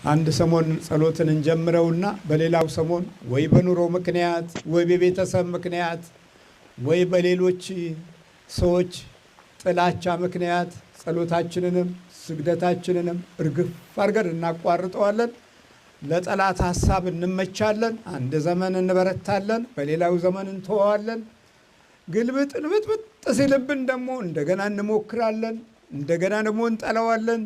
አንድ ሰሞን ጸሎትን እንጀምረውና በሌላው ሰሞን ወይ በኑሮ ምክንያት ወይ በቤተሰብ ምክንያት ወይ በሌሎች ሰዎች ጥላቻ ምክንያት ጸሎታችንንም ስግደታችንንም እርግፍ አድርገን እናቋርጠዋለን። ለጠላት ሐሳብ እንመቻለን። አንድ ዘመን እንበረታለን፣ በሌላው ዘመን እንተዋለን። ግልብጥ ንብጥብጥ ሲልብን ደግሞ እንደገና እንሞክራለን፣ እንደገና ደግሞ እንጠላዋለን።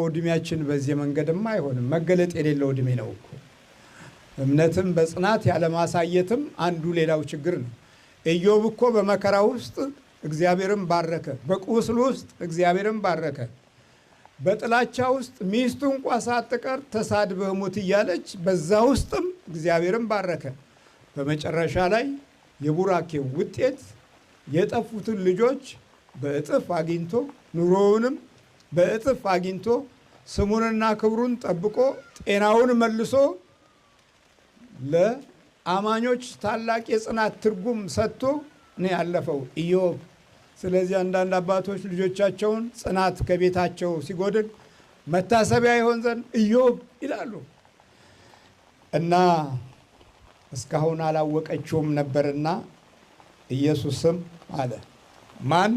እድሜያችን በዚህ መንገድማ አይሆንም። መገለጥ የሌለው እድሜ ነው እኮ። እምነትም በጽናት ያለማሳየትም አንዱ ሌላው ችግር ነው። ኢዮብ እኮ በመከራ ውስጥ እግዚአብሔርን ባረከ፣ በቁስል ውስጥ እግዚአብሔርን ባረከ። በጥላቻ ውስጥ ሚስቱ እንኳ ሳትቀር ተሳድበህ ሙት እያለች በዛ ውስጥም እግዚአብሔርን ባረከ። በመጨረሻ ላይ የቡራኬው ውጤት የጠፉትን ልጆች በእጥፍ አግኝቶ ኑሮውንም በእጥፍ አግኝቶ ስሙንና ክብሩን ጠብቆ ጤናውን መልሶ ለአማኞች ታላቅ የጽናት ትርጉም ሰጥቶ ነው ያለፈው ኢዮብ። ስለዚህ አንዳንድ አባቶች ልጆቻቸውን ጽናት ከቤታቸው ሲጎድል መታሰቢያ ይሆን ዘንድ ኢዮብ ይላሉ እና እስካሁን አላወቀችውም ነበርና ኢየሱስም አለ። ማን?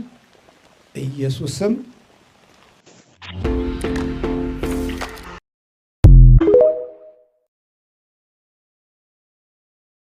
ኢየሱስም